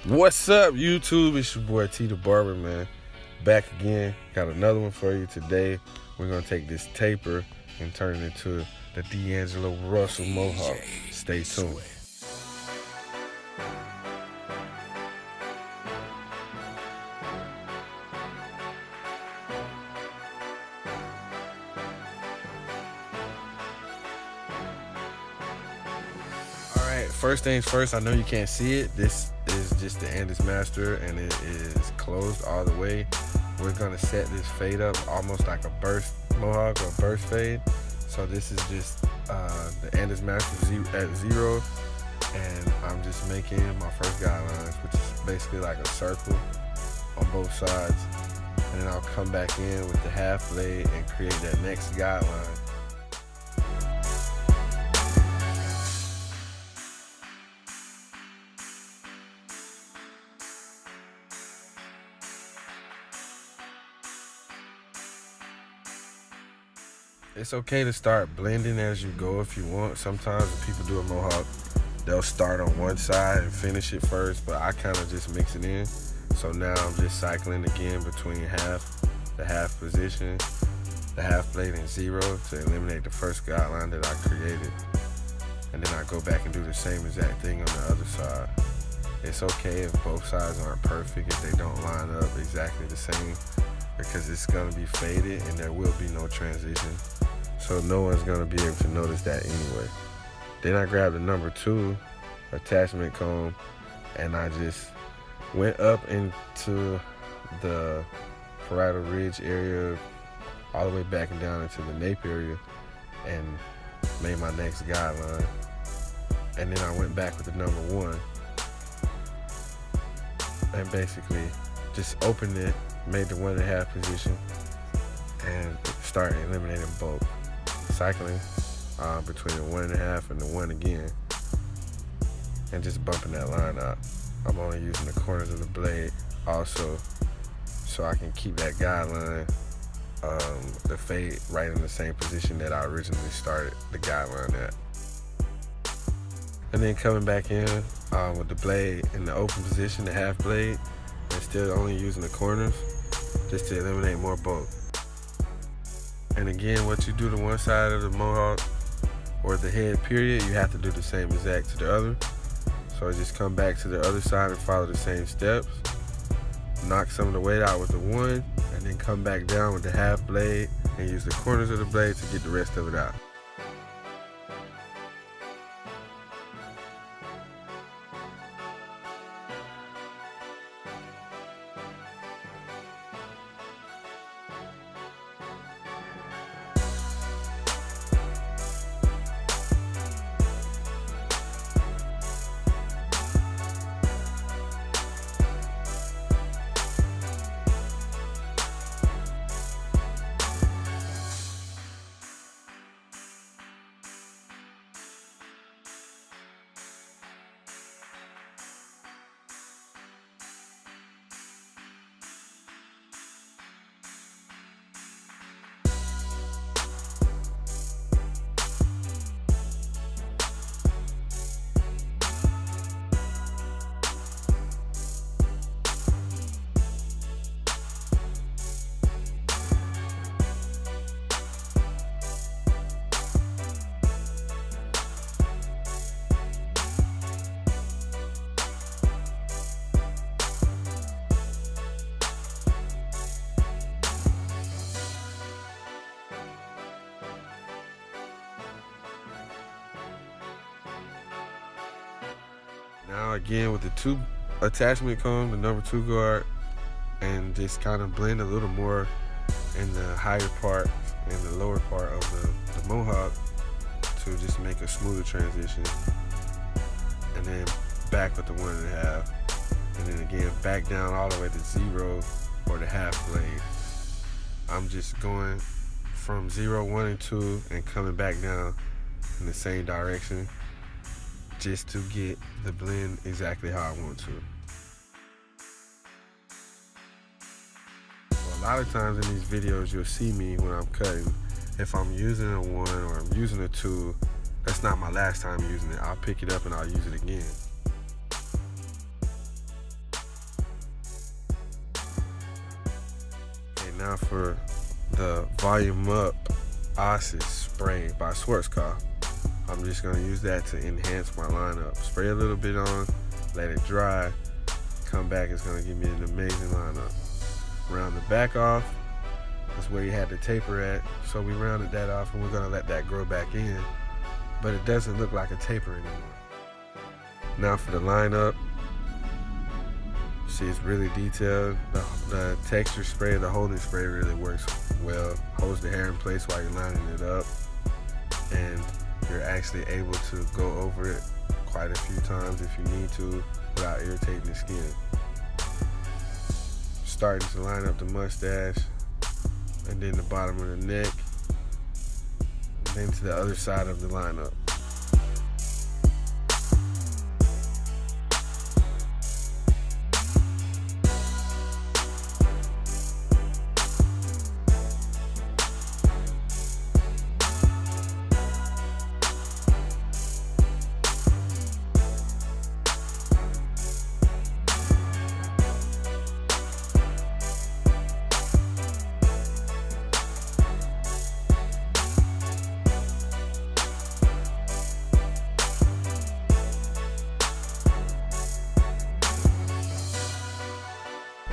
What's up, YouTube? It's your boy T the Barber, man. Back again. Got another one for you today. We're gonna take this taper and turn it into the D'Angelo Russell Mohawk. Stay tuned. Alright, first things first, I know you can't see it. This is just the Andes Master and it is closed all the way. We're gonna set this fade up almost like a burst mohawk or burst fade. So this is just the Andes Master at 0, and I'm just making my first guidelines, which is basically like a circle on both sides. And then I'll come back in with the half blade and create that next guideline. It's okay to start blending as you go if you want. Sometimes when people do a mohawk, they'll start on one side and finish it first, but I kind of just mix it in. So now I'm just cycling again between the half position, the half blade and 0 to eliminate the first guideline that I created. And then I go back and do the same exact thing on the other side. It's okay if both sides aren't perfect, if they don't line up exactly the same, because it's gonna be faded and there will be no transition. So no one's gonna be able to notice that anyway. Then I grabbed the number 2 attachment comb and I just went up into the parietal ridge area, all the way back and down into the nape area, and made my next guideline. And then I went back with the number 1 and basically just opened it, made the 1.5 position, and started eliminating both. Cycling between the 1.5 and the 1 again, and just bumping that line out. I'm only using the corners of the blade also, so I can keep that guideline, the fade, right in the same position that I originally started the guideline at. And then coming back in with the blade in the open position, the half blade, and still only using the corners just to eliminate more bulk. And again, what you do to one side of the mohawk or the head period, you have to do the same exact to the other. So just come back to the other side and follow the same steps. Knock some of the weight out with the 1, and then come back down with the half blade and use the corners of the blade to get the rest of it out. Now again with the 2 attachment comb, the number 2 guard, and just kind of blend a little more in the higher part and the lower part of the mohawk to just make a smoother transition. And then back with the 1.5, and then again back down all the way to 0 or the half blade. I'm just going from 0, 1, and 2 and coming back down in the same direction, just to get the blend exactly how I want to. So a lot of times in these videos, you'll see me when I'm cutting, if I'm using a 1 or I'm using a 2, that's not my last time using it. I'll pick it up and I'll use it again. Now for the Volume Up Ossis spray by Schwarzkopf. I'm just gonna use that to enhance my lineup. Spray a little bit on, let it dry, come back, it's gonna give me an amazing lineup. Round the back off, that's where you had the taper at. So we rounded that off and we're gonna let that grow back in, but it doesn't look like a taper anymore. Now for the lineup, see it's really detailed. The texture spray, the holding spray really works well. Holds the hair in place while you're lining it up, and you're actually able to go over it quite a few times if you need to without irritating the skin. Starting to line up the mustache, and then the bottom of the neck, and then to the other side of the lineup.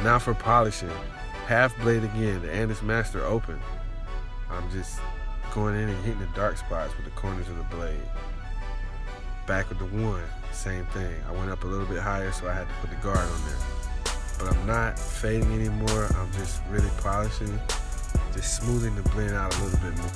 Now for polishing, half blade again, the Andes Master Open. I'm just going in and hitting the dark spots with the corners of the blade. Back with the one, same thing. I went up a little bit higher, so I had to put the guard on there. But I'm not fading anymore, I'm just really polishing, just smoothing the blend out a little bit more.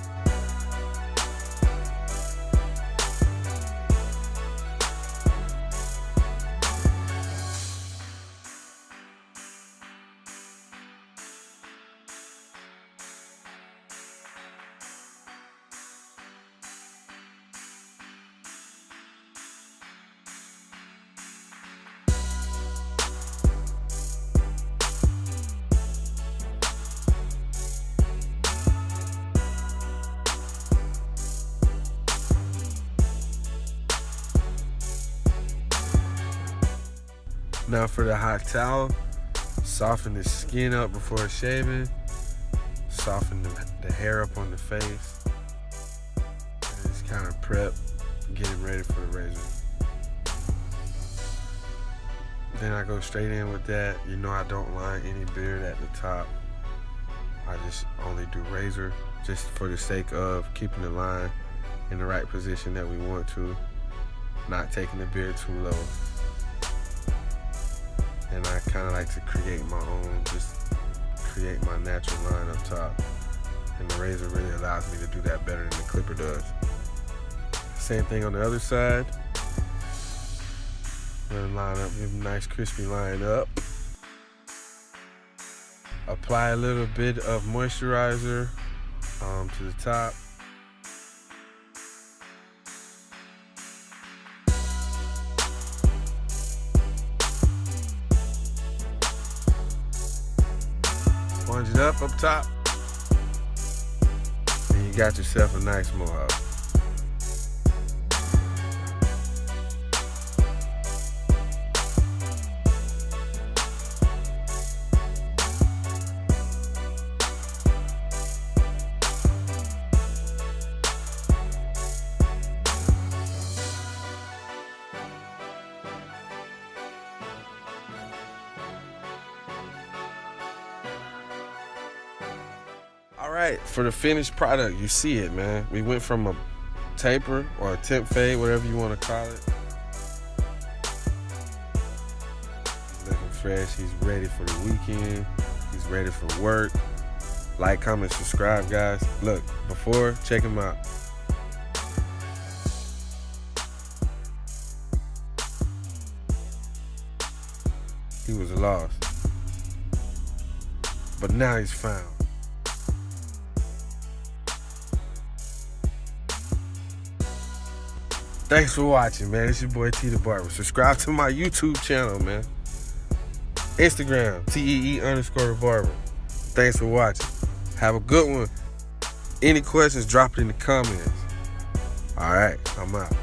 Now for the hot towel, soften the skin up before shaving, soften the hair up on the face, and just kind of prep, get it ready for the razor. Then I go straight in with that. You know I don't line any beard at the top. I just only do razor, just for the sake of keeping the line in the right position that we want to, not taking the beard too low. And I kind of like to create my own, just create my natural line up top. And the razor really allows me to do that better than the clipper does. Same thing on the other side. Gonna line up, give a nice crispy line up. Apply a little bit of moisturizer to the top. Sponge it up top, and you got yourself a nice mohawk. All right, for the finished product, you see it, man. We went from a taper or a temp fade, whatever you want to call it. He's looking fresh. He's ready for the weekend. He's ready for work. Like, comment, subscribe, guys. Look, before, check him out. He was lost, but now he's found. Thanks for watching, man. It's your boy T the Barber. Subscribe to my YouTube channel, man. Instagram, TEE_barber. Thanks for watching. Have a good one. Any questions, drop it in the comments. All right, I'm out.